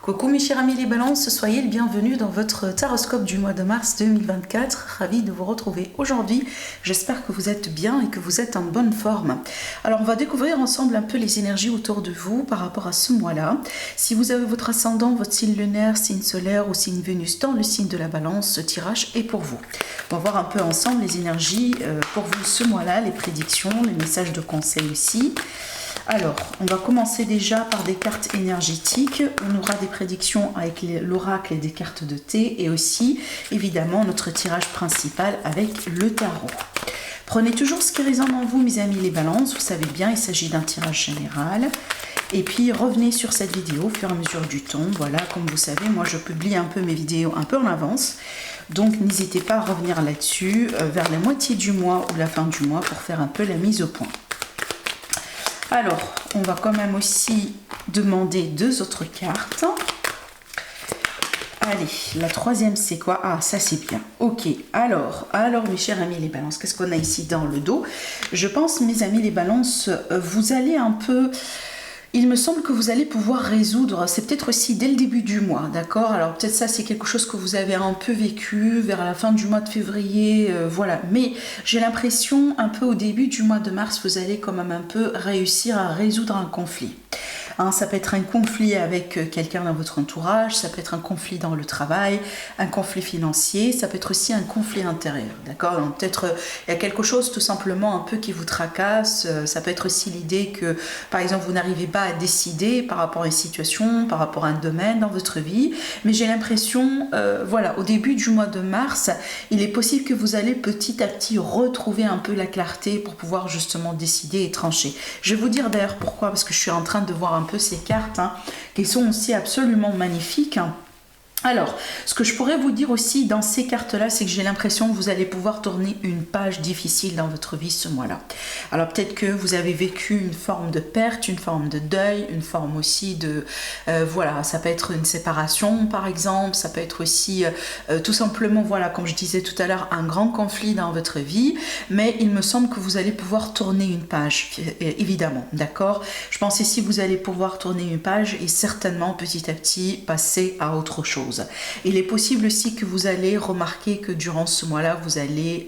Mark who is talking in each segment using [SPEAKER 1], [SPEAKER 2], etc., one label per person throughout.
[SPEAKER 1] Coucou mes chers amis les balances, soyez le bienvenu dans votre taroscope du mois de mars 2024. Ravi de vous retrouver aujourd'hui. J'espère que vous êtes bien et que vous êtes en bonne forme. Alors on va découvrir ensemble un peu les énergies autour de vous par rapport à ce mois-là. Si vous avez votre ascendant, votre signe lunaire, signe solaire ou signe Vénus dans le signe de la balance, ce tirage est pour vous. On va voir un peu ensemble les énergies pour vous ce mois-là, les prédictions, les messages de conseil aussi. Alors, on va commencer déjà par des cartes énergétiques. On aura des prédictions avec l'oracle et des cartes de thé et aussi, évidemment, notre tirage principal avec le tarot. Prenez toujours ce qui résonne en vous, mes amis les balances. Vous savez bien, il s'agit d'un tirage général. Et puis, revenez sur cette vidéo au fur et à mesure du temps. Voilà, comme vous savez, moi, je publie un peu mes vidéos un peu en avance. Donc, n'hésitez pas à revenir là-dessus vers la moitié du mois ou la fin du mois pour faire un peu la mise au point. Alors, on va quand même aussi demander deux autres cartes. Allez, la troisième c'est quoi? Ah, ça c'est bien. Ok, alors mes chers amis les balances, qu'est-ce qu'on a ici dans le dos? Je pense, mes amis les balances, vous allez un peu... Il me semble que vous allez pouvoir résoudre, c'est peut-être aussi dès le début du mois, d'accord? Alors peut-être ça c'est quelque chose que vous avez un peu vécu vers la fin du mois de février, voilà. Mais j'ai l'impression un peu au début du mois de mars, vous allez quand même un peu réussir à résoudre un conflit. Hein, ça peut être un conflit avec quelqu'un dans votre entourage, ça peut être un conflit dans le travail, un conflit financier, ça peut être aussi un conflit intérieur, d'accord? Donc peut-être il y a quelque chose tout simplement un peu qui vous tracasse, ça peut être aussi l'idée que par exemple vous n'arrivez pas à décider par rapport à une situation, par rapport à un domaine dans votre vie, mais j'ai l'impression, voilà, au début du mois de mars, il est possible que vous allez petit à petit retrouver un peu la clarté pour pouvoir justement décider et trancher. Je vais vous dire d'ailleurs pourquoi, parce que je suis en train de voir un peu ces cartes qui sont aussi absolument magnifiques. Alors, ce que je pourrais vous dire aussi dans ces cartes-là, c'est que j'ai l'impression que vous allez pouvoir tourner une page difficile dans votre vie ce mois-là. Alors peut-être que vous avez vécu une forme de perte, une forme de deuil, une forme aussi de... voilà, ça peut être une séparation par exemple, ça peut être aussi tout simplement, voilà, comme je disais tout à l'heure, un grand conflit dans votre vie, mais il me semble que vous allez pouvoir tourner une page, évidemment, d'accord? Je pense ici que vous allez pouvoir tourner une page et certainement petit à petit passer à autre chose. Il est possible aussi que vous allez remarquer que durant ce mois-là, vous allez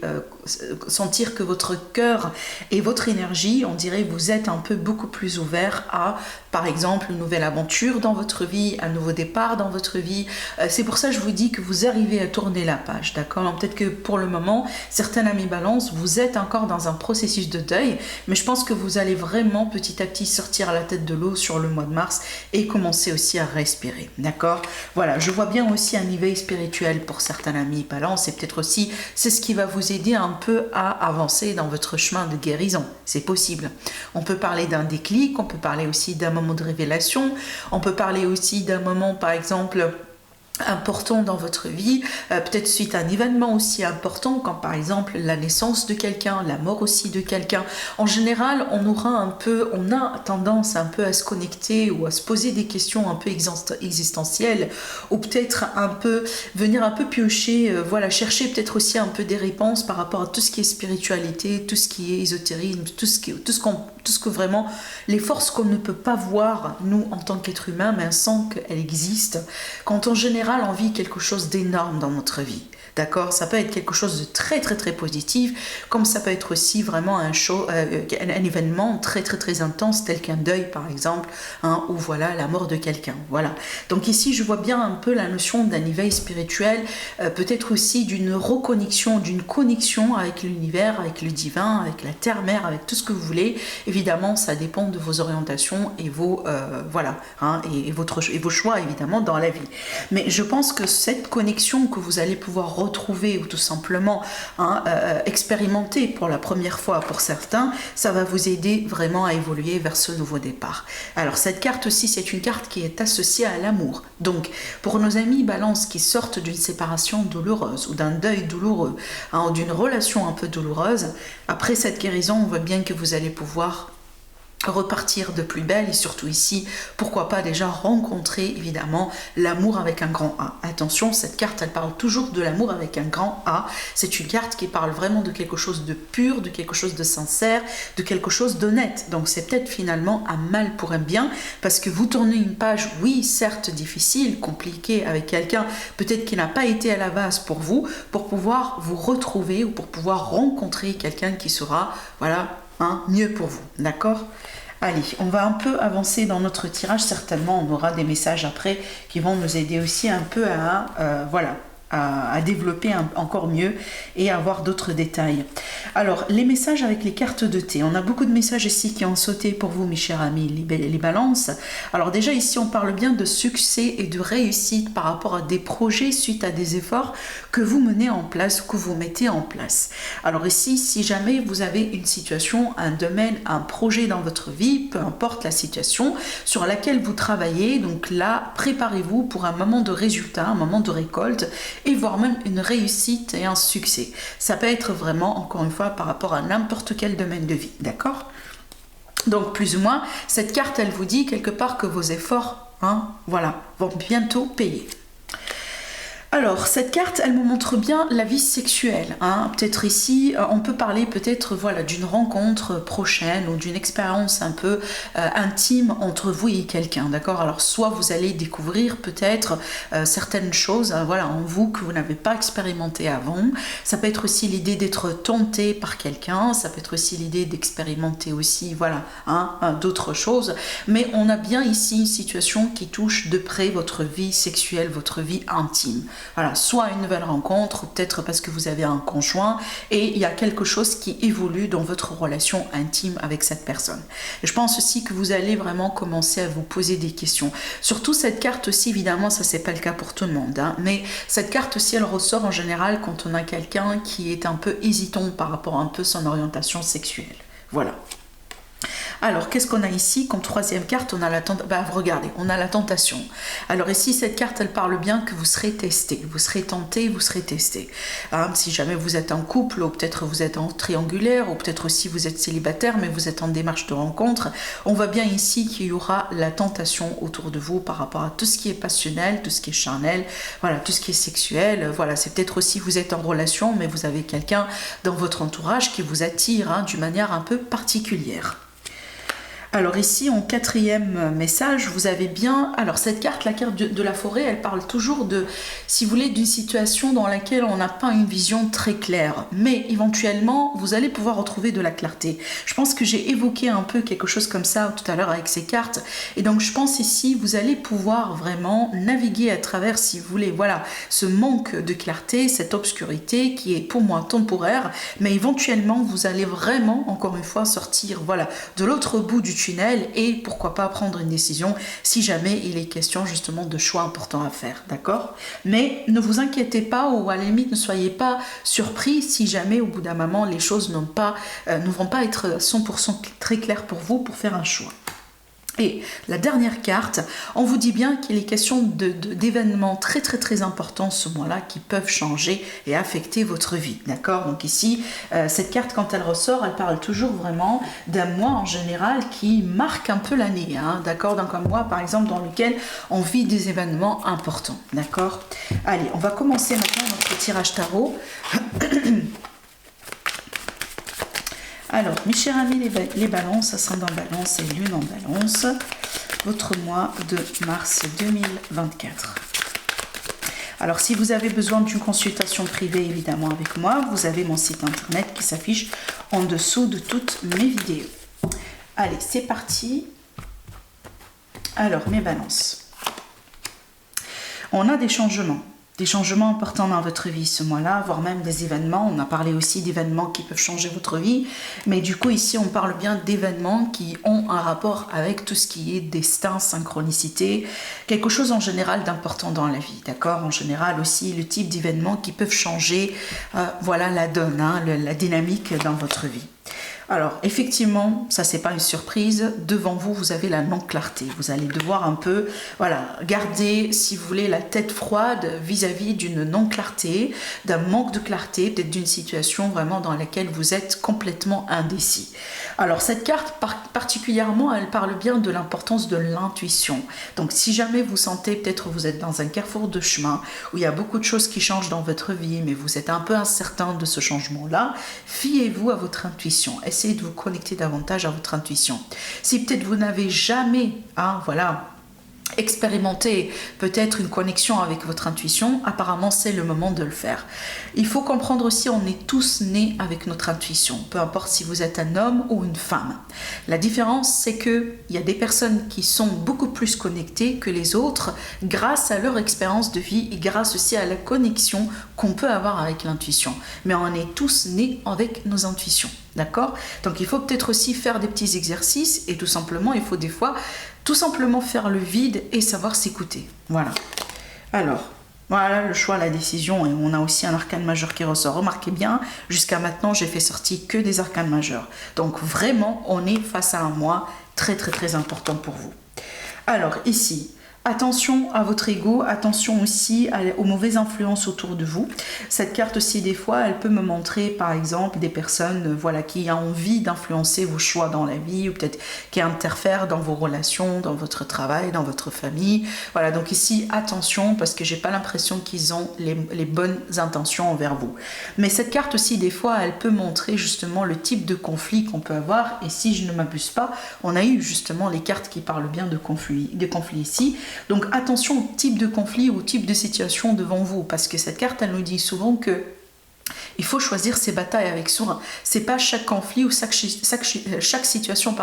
[SPEAKER 1] sentir que votre cœur et votre énergie, on dirait, vous êtes un peu beaucoup plus ouvert à, par exemple, une nouvelle aventure dans votre vie, un nouveau départ dans votre vie. C'est pour ça que je vous dis que vous arrivez à tourner la page, d'accord? Peut-être que pour le moment, certains amis balance, vous êtes encore dans un processus de deuil, mais je pense que vous allez vraiment petit à petit sortir la tête de l'eau sur le mois de mars et commencer aussi à respirer, d'accord? Voilà, je vois bien aussi un éveil spirituel pour certains amis balance et peut-être aussi c'est ce qui va vous aider un peu à avancer dans votre chemin de guérison. C'est possible. On peut parler d'un déclic, on peut parler aussi d'un moment de révélation, on peut parler aussi d'un moment par exemple important dans votre vie, peut-être suite à un événement aussi important, comme par exemple la naissance de quelqu'un, la mort aussi de quelqu'un. En général, on a tendance un peu à se connecter ou à se poser des questions un peu existentielles, ou peut-être un peu venir un peu piocher, voilà, chercher peut-être aussi un peu des réponses par rapport à tout ce qui est spiritualité, tout ce qui est ésotérisme, tout ce que vraiment, les forces qu'on ne peut pas voir, nous, en tant qu'être humain, mais sans qu'elles existent. Quand en général, on vit quelque chose d'énorme dans notre vie. D'accord? Ça peut être quelque chose de très très très positif, comme ça peut être aussi vraiment un événement très très très intense, tel qu'un deuil par exemple, hein, ou voilà la mort de quelqu'un. Voilà. Donc ici je vois bien un peu la notion d'un éveil spirituel, peut-être aussi d'une reconnexion, d'une connexion avec l'univers, avec le divin, avec la terre-mère, avec tout ce que vous voulez. Évidemment, ça dépend de vos orientations et vos voilà, hein, et vos choix évidemment dans la vie. Mais je pense que cette connexion que vous allez pouvoir retrouver ou tout simplement expérimenter pour la première fois pour certains, ça va vous aider vraiment à évoluer vers ce nouveau départ. Alors cette carte aussi, c'est une carte qui est associée à l'amour. Donc pour nos amis balance qui sortent d'une séparation douloureuse ou d'un deuil douloureux, hein, ou d'une relation un peu douloureuse, après cette guérison, on voit bien que vous allez pouvoir repartir de plus belle et surtout ici, pourquoi pas déjà rencontrer évidemment l'amour avec un grand A. Attention, cette carte, elle parle toujours de l'amour avec un grand A. C'est une carte qui parle vraiment de quelque chose de pur, de quelque chose de sincère, de quelque chose d'honnête. Donc c'est peut-être finalement un mal pour un bien parce que vous tournez une page, oui, certes difficile, compliquée avec quelqu'un, peut-être qui n'a pas été à la base pour vous, pour pouvoir vous retrouver ou pour pouvoir rencontrer quelqu'un qui sera, voilà, mieux pour vous. D'accord ? Allez, on va un peu avancer dans notre tirage. Certainement, on aura des messages après qui vont nous aider aussi un peu à développer encore mieux et à avoir d'autres détails. Alors, les messages avec les cartes de thé. On a beaucoup de messages ici qui ont sauté pour vous, mes chers amis, les balances. Alors déjà, ici, on parle bien de succès et de réussite par rapport à des projets suite à des efforts que vous menez en place, que vous mettez en place. Alors ici, si jamais vous avez une situation, un domaine, un projet dans votre vie, peu importe la situation sur laquelle vous travaillez, donc là, préparez-vous pour un moment de résultat, un moment de récolte, et voire même une réussite et un succès. Ça peut être vraiment, encore une fois, par rapport à n'importe quel domaine de vie, d'accord ? Donc, plus ou moins, cette carte, elle vous dit quelque part que vos efforts, vont bientôt payer. Alors, cette carte, elle me montre bien la vie sexuelle. Peut-être ici, on peut parler peut-être d'une rencontre prochaine ou d'une expérience un peu intime entre vous et quelqu'un, d'accord ? Alors, soit vous allez découvrir peut-être certaines choses en vous que vous n'avez pas expérimenté avant. Ça peut être aussi l'idée d'être tenté par quelqu'un. Ça peut être aussi l'idée d'expérimenter aussi, d'autres choses. Mais on a bien ici une situation qui touche de près votre vie sexuelle, votre vie intime. Voilà, soit une nouvelle rencontre, peut-être parce que vous avez un conjoint et il y a quelque chose qui évolue dans votre relation intime avec cette personne. Et je pense aussi que vous allez vraiment commencer à vous poser des questions. Surtout cette carte aussi, évidemment, ça c'est pas le cas pour tout le monde, mais cette carte aussi, elle ressort en général quand on a quelqu'un qui est un peu hésitant par rapport à un peu son orientation sexuelle. Voilà. Alors, qu'est-ce qu'on a ici comme troisième carte? On a la regardez, on a la tentation. Alors ici, cette carte, elle parle bien que vous serez testé, vous serez tenté, vous serez testé. Si jamais vous êtes en couple, ou peut-être vous êtes en triangulaire, ou peut-être aussi vous êtes célibataire, mais vous êtes en démarche de rencontre, on voit bien ici qu'il y aura la tentation autour de vous par rapport à tout ce qui est passionnel, tout ce qui est charnel, tout ce qui est sexuel. C'est peut-être aussi vous êtes en relation, mais vous avez quelqu'un dans votre entourage qui vous attire d'une manière un peu particulière. Alors ici, en quatrième message, vous avez bien... Alors cette carte, la carte de la forêt, elle parle toujours de, si vous voulez, d'une situation dans laquelle on n'a pas une vision très claire. Mais éventuellement, vous allez pouvoir retrouver de la clarté. Je pense que j'ai évoqué un peu quelque chose comme ça tout à l'heure avec ces cartes. Et donc je pense ici, vous allez pouvoir vraiment naviguer à travers, si vous voulez, ce manque de clarté, cette obscurité qui est pour moi temporaire. Mais éventuellement, vous allez vraiment, encore une fois, sortir de l'autre bout du tunnel et pourquoi pas prendre une décision si jamais il est question justement de choix importants à faire, d'accord? Mais ne vous inquiétez pas ou à la limite ne soyez pas surpris si jamais au bout d'un moment les choses ne vont pas être 100% très claires pour vous pour faire un choix. Et la dernière carte, on vous dit bien qu'il est question d'événements très très très importants ce mois-là qui peuvent changer et affecter votre vie, d'accord? Donc ici, cette carte quand elle ressort, elle parle toujours vraiment d'un mois en général qui marque un peu l'année, d'accord? Donc un mois par exemple dans lequel on vit des événements importants, d'accord? Allez, on va commencer maintenant notre tirage tarot. Alors, mes chers amis les balances, ascendant balance et lune en balance, votre mois de mars 2024. Alors, si vous avez besoin d'une consultation privée, évidemment, avec moi, vous avez mon site internet qui s'affiche en dessous de toutes mes vidéos. Allez, c'est parti. Alors, mes balances. On a des changements importants dans votre vie ce mois-là, voire même des événements. On a parlé aussi d'événements qui peuvent changer votre vie, mais du coup ici on parle bien d'événements qui ont un rapport avec tout ce qui est destin, synchronicité, quelque chose en général d'important dans la vie, d'accord? En général aussi le type d'événements qui peuvent changer la donne, la dynamique dans votre vie. Alors, effectivement, ça c'est pas une surprise. Devant vous, vous avez la non-clarté. Vous allez devoir un peu, voilà, garder, si vous voulez, la tête froide vis-à-vis d'une non-clarté, d'un manque de clarté, peut-être d'une situation vraiment dans laquelle vous êtes complètement indécis. Alors, cette carte, particulièrement, elle parle bien de l'importance de l'intuition. Donc, si jamais vous sentez, peut-être vous êtes dans un carrefour de chemin, où il y a beaucoup de choses qui changent dans votre vie, mais vous êtes un peu incertain de ce changement-là, fiez-vous à votre intuition. Essayez de vous connecter davantage à votre intuition. Si peut-être vous n'avez jamais, expérimenter peut-être une connexion avec votre intuition, apparemment c'est le moment de le faire. Il faut comprendre aussi, on est tous nés avec notre intuition, peu importe si vous êtes un homme ou une femme. La différence, c'est qu'il y a des personnes qui sont beaucoup plus connectées que les autres grâce à leur expérience de vie et grâce aussi à la connexion qu'on peut avoir avec l'intuition. Mais on est tous nés avec nos intuitions. D'accord? Donc il faut peut-être aussi faire des petits exercices et tout simplement, il faut des fois tout simplement faire le vide et savoir s'écouter. Voilà. Alors, voilà le choix, la décision, et on a aussi un arcane majeur qui ressort. Remarquez bien, jusqu'à maintenant, j'ai fait sortir que des arcanes majeurs. Donc vraiment, on est face à un mois très très très important pour vous. Alors ici, attention à votre ego, attention aussi aux mauvaises influences autour de vous. Cette carte aussi, des fois, elle peut me montrer, par exemple, des personnes voilà, qui ont envie d'influencer vos choix dans la vie, ou peut-être qui interfèrent dans vos relations, dans votre travail, dans votre famille. Voilà, donc ici, attention, parce que j'ai pas l'impression qu'ils ont les bonnes intentions envers vous. Mais cette carte aussi, des fois, elle peut montrer justement le type de conflit qu'on peut avoir. Et si je ne m'abuse pas, on a eu justement les cartes qui parlent bien de conflits ici. Donc attention au type de conflit ou au type de situation devant vous, parce que cette carte, elle nous dit souvent que il faut choisir ses batailles avec soin. C'est pas chaque conflit ou chaque situation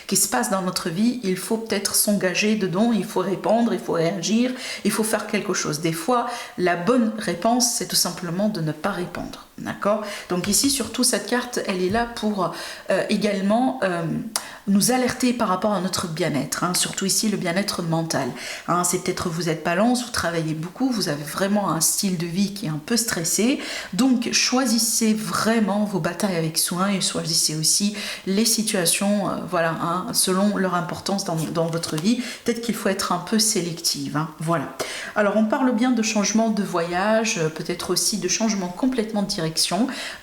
[SPEAKER 1] qui se passe dans notre vie, il faut peut-être s'engager dedans, il faut répondre, il faut réagir, il faut faire quelque chose. Des fois, la bonne réponse, c'est tout simplement de ne pas répondre. D'accord? Donc ici, surtout, cette carte, elle est là pour également nous alerter par rapport à notre bien-être. Surtout ici, le bien-être mental. C'est peut-être vous êtes balance, vous travaillez beaucoup, vous avez vraiment un style de vie qui est un peu stressé. Donc, choisissez vraiment vos batailles avec soin et choisissez aussi les situations selon leur importance dans votre vie. Peut-être qu'il faut être un peu sélective. Voilà. Alors, on parle bien de changement de voyage, peut-être aussi de changement complètement de direction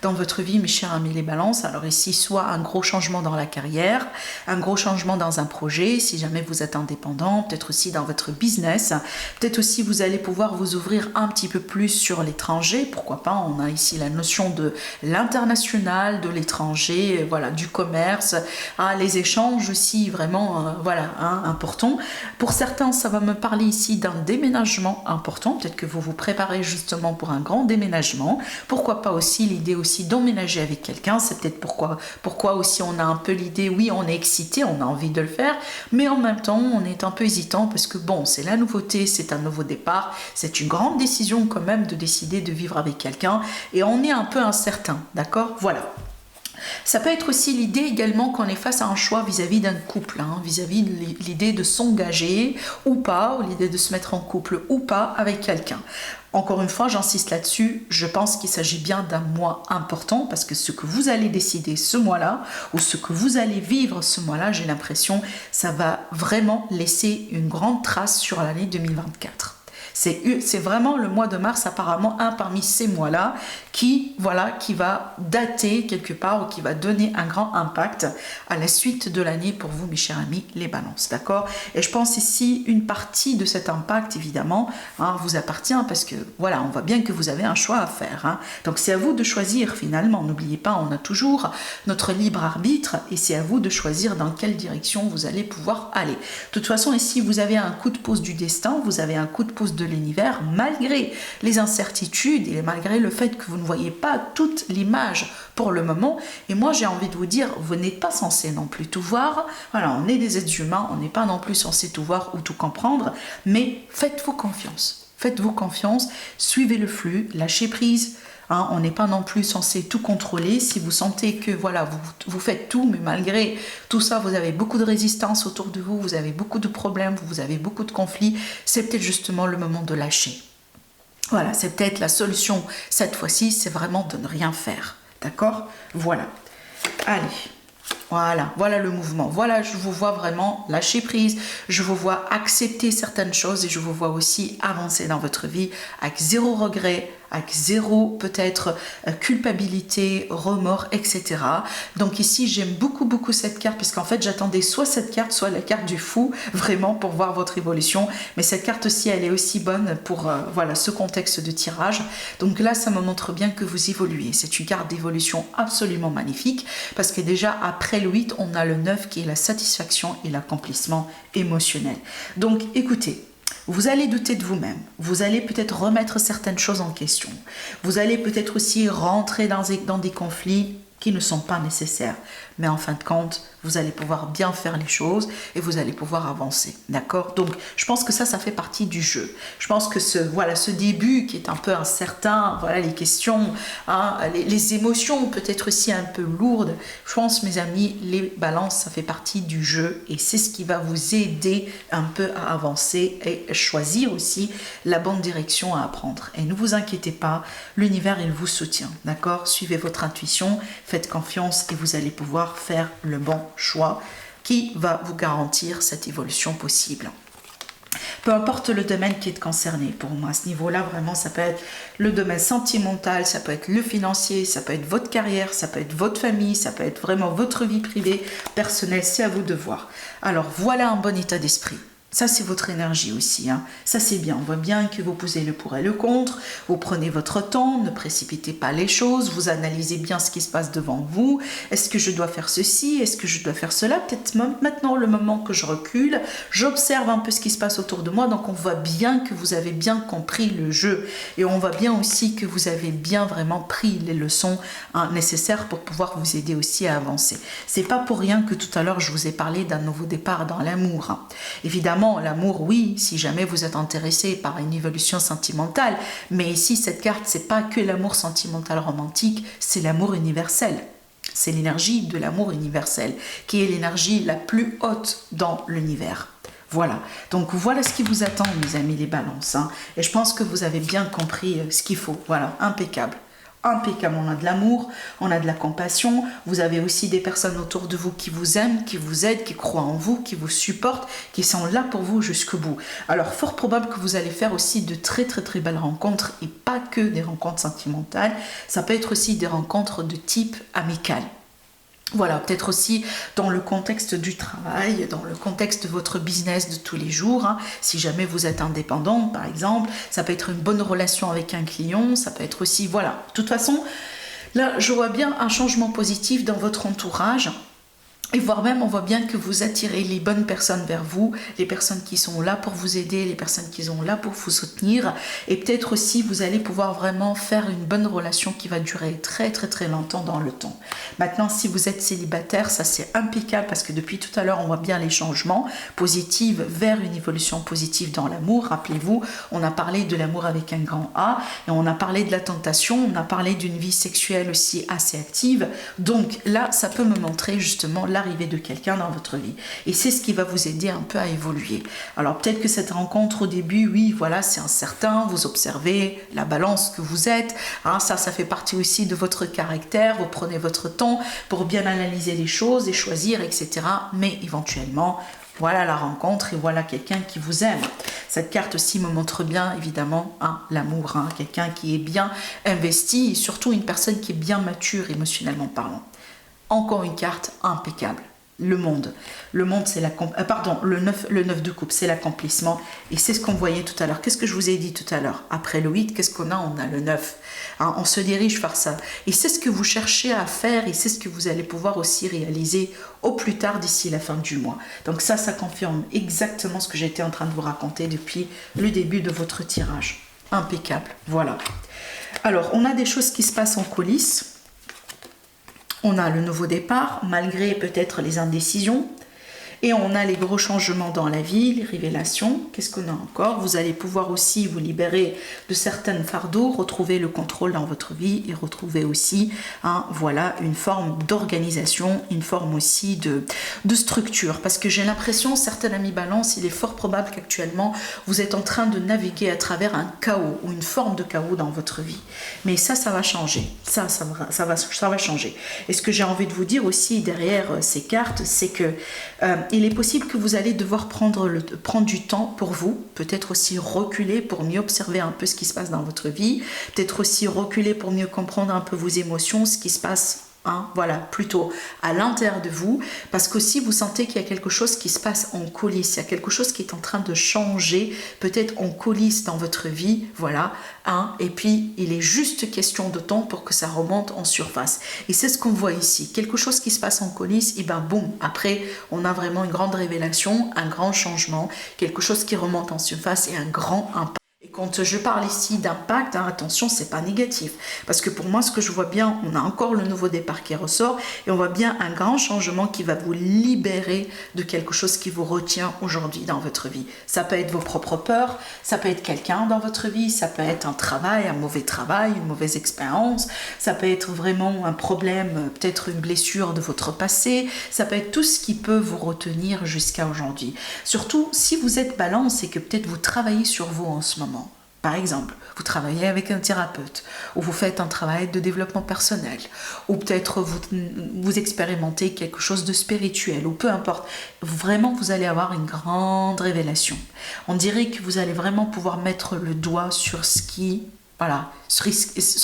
[SPEAKER 1] dans votre vie, mes chers amis les balances. Alors ici, soit un gros changement dans la carrière, un gros changement dans un projet, si jamais vous êtes indépendant, peut-être aussi dans votre business, peut-être aussi vous allez pouvoir vous ouvrir un petit peu plus sur l'étranger, pourquoi pas, on a ici la notion de l'international, de l'étranger, voilà, du commerce, les échanges aussi vraiment importants. Pour certains, ça va me parler ici d'un déménagement important, peut-être que vous vous préparez justement pour un grand déménagement, pourquoi pas aussi l'idée aussi d'emménager avec quelqu'un, c'est peut-être pourquoi aussi on a un peu l'idée, oui on est excité, on a envie de le faire, mais en même temps on est un peu hésitant parce que bon, c'est la nouveauté, c'est un nouveau départ, c'est une grande décision quand même de décider de vivre avec quelqu'un et on est un peu incertain, d'accord? Voilà. Ça peut être aussi l'idée également qu'on est face à un choix vis-à-vis d'un couple, vis-à-vis de l'idée de s'engager ou pas, ou l'idée de se mettre en couple ou pas avec quelqu'un. Encore une fois, j'insiste là-dessus, je pense qu'il s'agit bien d'un mois important parce que ce que vous allez décider ce mois-là ou ce que vous allez vivre ce mois-là, j'ai l'impression, ça va vraiment laisser une grande trace sur l'année 2024. C'est vraiment le mois de mars, apparemment, un parmi ces mois-là qui va dater quelque part ou qui va donner un grand impact à la suite de l'année pour vous, mes chers amis, les balances, d'accord? Et je pense ici, une partie de cet impact, évidemment, vous appartient parce que, voilà, on voit bien que vous avez un choix à faire. Donc, c'est à vous de choisir, finalement. N'oubliez pas, on a toujours notre libre arbitre et c'est à vous de choisir dans quelle direction vous allez pouvoir aller. De toute façon, ici, vous avez un coup de pouce du destin, vous avez un coup de pouce de l'univers, malgré les incertitudes et malgré le fait que vous ne voyez pas toute l'image pour le moment. Et moi, j'ai envie de vous dire, vous n'êtes pas censé non plus tout voir. Voilà, on est des êtres humains, on n'est pas non plus censé tout voir ou tout comprendre, mais faites-vous confiance. Faites-vous confiance, suivez le flux, lâchez prise. On n'est pas non plus censé tout contrôler. Si vous sentez que voilà, vous faites tout, mais malgré tout ça, vous avez beaucoup de résistance autour de vous, vous avez beaucoup de problèmes, vous avez beaucoup de conflits, c'est peut-être justement le moment de lâcher. Voilà, c'est peut-être la solution cette fois-ci, c'est vraiment de ne rien faire. D'accord? Voilà. Allez. Voilà, voilà le mouvement. Voilà, je vous vois vraiment lâcher prise. Je vous vois accepter certaines choses et je vous vois aussi avancer dans votre vie avec zéro regret, avec zéro peut-être culpabilité, remords, etc. Donc ici, j'aime beaucoup cette carte parce qu'en fait, j'attendais soit cette carte, soit la carte du fou, vraiment pour voir votre évolution. Mais cette carte-ci, elle est aussi bonne pour voilà, ce contexte de tirage. Donc là, ça me montre bien que vous évoluez. C'est une carte d'évolution absolument magnifique parce que déjà, après le 8, on a le 9 qui est la satisfaction et l'accomplissement émotionnel. Donc écoutez, vous allez douter de vous-même, vous allez peut-être remettre certaines choses en question, vous allez peut-être aussi rentrer dans des conflits qui ne sont pas nécessaires. Mais en fin de compte, vous allez pouvoir bien faire les choses et vous allez pouvoir avancer. D'accord? Donc, je pense que ça fait partie du jeu. Je pense que ce début qui est un peu incertain, voilà les questions, hein, les émotions peut-être aussi un peu lourdes. Je pense, mes amis, les balances, ça fait partie du jeu et c'est ce qui va vous aider un peu à avancer et choisir aussi la bonne direction à prendre. Et ne vous inquiétez pas, l'univers, il vous soutient. D'accord? Suivez votre intuition, faites confiance et vous allez pouvoir faire le bon choix qui va vous garantir cette évolution possible. Peu importe le domaine qui est concerné, pour moi, à ce niveau-là, vraiment, ça peut être le domaine sentimental, ça peut être le financier, ça peut être votre carrière, ça peut être votre famille, ça peut être vraiment votre vie privée, personnelle, c'est à vous de voir. Alors, voilà un bon état d'esprit. Ça, c'est votre énergie aussi. Hein. Ça, c'est bien. On voit bien que vous posez le pour et le contre. Vous prenez votre temps. Ne précipitez pas les choses. Vous analysez bien ce qui se passe devant vous. Est-ce que je dois faire ceci? Est-ce que je dois faire cela? Peut-être maintenant, le moment que je recule, j'observe un peu ce qui se passe autour de moi. Donc, on voit bien que vous avez bien compris le jeu. Et on voit bien aussi que vous avez bien vraiment pris les leçons nécessaires pour pouvoir vous aider aussi à avancer. C'est pas pour rien que tout à l'heure, je vous ai parlé d'un nouveau départ dans l'amour. Hein. Évidemment, l'amour, oui, si jamais vous êtes intéressé par une évolution sentimentale, mais ici, cette carte, c'est pas que l'amour sentimental romantique, c'est l'amour universel. C'est l'énergie de l'amour universel, qui est l'énergie la plus haute dans l'univers. Voilà, donc voilà ce qui vous attend, mes amis les balances. Hein. Et je pense que vous avez bien compris ce qu'il faut. Voilà, impeccable. Impeccable, on a de l'amour, on a de la compassion, vous avez aussi des personnes autour de vous qui vous aiment, qui vous aident, qui croient en vous, qui vous supportent, qui sont là pour vous jusqu'au bout. Alors fort probable que vous allez faire aussi de très belles rencontres et pas que des rencontres sentimentales, ça peut être aussi des rencontres de type amical. Voilà, peut-être aussi dans le contexte du travail, dans le contexte de votre business de tous les jours. Hein. Si jamais vous êtes indépendant, par exemple, ça peut être une bonne relation avec un client, ça peut être aussi, voilà. De toute façon, là, je vois bien un changement positif dans votre entourage. Et voire même, on voit bien que vous attirez les bonnes personnes vers vous, les personnes qui sont là pour vous aider, les personnes qui sont là pour vous soutenir. Et peut-être aussi, vous allez pouvoir vraiment faire une bonne relation qui va durer très longtemps dans le temps. Maintenant, si vous êtes célibataire, ça c'est impeccable parce que depuis tout à l'heure, on voit bien les changements positifs vers une évolution positive dans l'amour. Rappelez-vous, on a parlé de l'amour avec un grand A et on a parlé de la tentation, on a parlé d'une vie sexuelle aussi assez active. Donc là, ça peut me montrer justement l'arrivée de quelqu'un dans votre vie. Et c'est ce qui va vous aider un peu à évoluer. Alors peut-être que cette rencontre au début, oui, voilà, c'est incertain, vous observez la balance que vous êtes, hein, ça fait partie aussi de votre caractère, vous prenez votre temps pour bien analyser les choses et choisir, etc. Mais éventuellement, voilà la rencontre et voilà quelqu'un qui vous aime. Cette carte aussi me montre bien, évidemment, l'amour, quelqu'un qui est bien investi et surtout une personne qui est bien mature émotionnellement parlant. Encore une carte impeccable. Le monde. Le monde, c'est le 9 de coupe, c'est l'accomplissement. Et c'est ce qu'on voyait tout à l'heure. Qu'est-ce que je vous ai dit tout à l'heure? Après le 8, qu'est-ce qu'on a? On a le 9. Hein, on se dirige vers ça. Et c'est ce que vous cherchez à faire et c'est ce que vous allez pouvoir aussi réaliser au plus tard d'ici la fin du mois. Donc ça confirme exactement ce que j'étais en train de vous raconter depuis le début de votre tirage. Impeccable. Voilà. Alors, on a des choses qui se passent en coulisses. On a le nouveau départ, malgré peut-être les indécisions. Et on a les gros changements dans la vie, les révélations. Qu'est-ce qu'on a encore? Vous allez pouvoir aussi vous libérer de certains fardeaux, retrouver le contrôle dans votre vie et retrouver aussi, voilà, une forme d'organisation, une forme aussi de structure. Parce que j'ai l'impression, certains amis balance, il est fort probable qu'actuellement, vous êtes en train de naviguer à travers un chaos ou une forme de chaos dans votre vie. Mais ça va changer. Ça va changer. Et ce que j'ai envie de vous dire aussi derrière ces cartes, c'est que il est possible que vous allez devoir prendre du temps pour vous, peut-être aussi reculer pour mieux observer un peu ce qui se passe dans votre vie, peut-être aussi reculer pour mieux comprendre un peu vos émotions, ce qui se passe voilà, plutôt à l'intérieur de vous, parce qu'aussi vous sentez qu'il y a quelque chose qui se passe en coulisses, il y a quelque chose qui est en train de changer, peut-être en coulisses dans votre vie, voilà, et puis il est juste question de temps pour que ça remonte en surface. Et c'est ce qu'on voit ici, quelque chose qui se passe en coulisses, et ben boum, après on a vraiment une grande révélation, un grand changement, quelque chose qui remonte en surface et un grand impact. Et quand je parle ici d'impact, attention, c'est pas négatif. Parce que pour moi, ce que je vois bien, on a encore le nouveau départ qui ressort et on voit bien un grand changement qui va vous libérer de quelque chose qui vous retient aujourd'hui dans votre vie. Ça peut être vos propres peurs, ça peut être quelqu'un dans votre vie, ça peut être un travail, un mauvais travail, une mauvaise expérience, ça peut être vraiment un problème, peut-être une blessure de votre passé, ça peut être tout ce qui peut vous retenir jusqu'à aujourd'hui. Surtout, si vous êtes balance et que peut-être vous travaillez sur vous en ce moment. Par exemple, vous travaillez avec un thérapeute, ou vous faites un travail de développement personnel, ou peut-être vous expérimentez quelque chose de spirituel, ou peu importe. Vraiment, vous allez avoir une grande révélation. On dirait que vous allez vraiment pouvoir mettre le doigt sur ce qui... Voilà, sur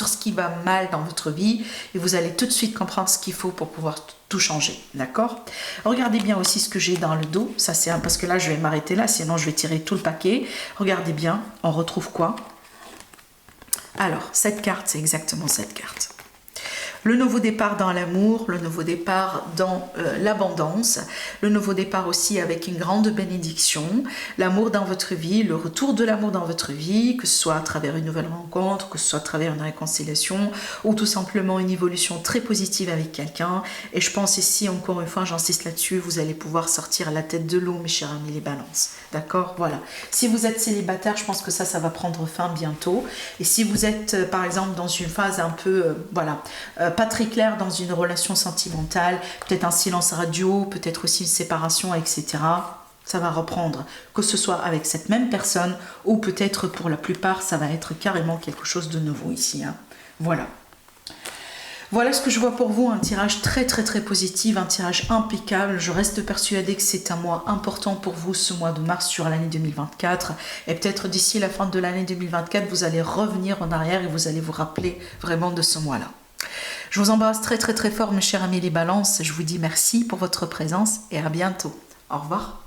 [SPEAKER 1] ce qui va mal dans votre vie et vous allez tout de suite comprendre ce qu'il faut pour pouvoir tout changer, d'accord? Regardez bien aussi ce que j'ai dans le dos, ça c'est parce que là je vais m'arrêter là, sinon je vais tirer tout le paquet. Regardez bien, on retrouve quoi? Alors, cette carte, c'est exactement cette carte. Le nouveau départ dans l'amour, le nouveau départ dans l'abondance, le nouveau départ aussi avec une grande bénédiction, l'amour dans votre vie, le retour de l'amour dans votre vie, que ce soit à travers une nouvelle rencontre, que ce soit à travers une réconciliation ou tout simplement une évolution très positive avec quelqu'un. Et je pense ici, encore une fois, j'insiste là-dessus, vous allez pouvoir sortir la tête de l'eau, mes chers amis les balances. D'accord? Voilà. Si vous êtes célibataire, je pense que ça va prendre fin bientôt. Et si vous êtes, par exemple, dans une phase un peu, pas très claire dans une relation sentimentale, peut-être un silence radio, peut-être aussi une séparation, etc. Ça va reprendre, que ce soit avec cette même personne ou peut-être pour la plupart, ça va être carrément quelque chose de nouveau ici. Voilà. Voilà ce que je vois pour vous, un tirage très très très positif, un tirage impeccable. Je reste persuadée que c'est un mois important pour vous, ce mois de mars sur l'année 2024. Et peut-être d'ici la fin de l'année 2024, vous allez revenir en arrière et vous allez vous rappeler vraiment de ce mois-là. Je vous embrasse très très très fort mes chers amis les balances, je vous dis merci pour votre présence et à bientôt. Au revoir.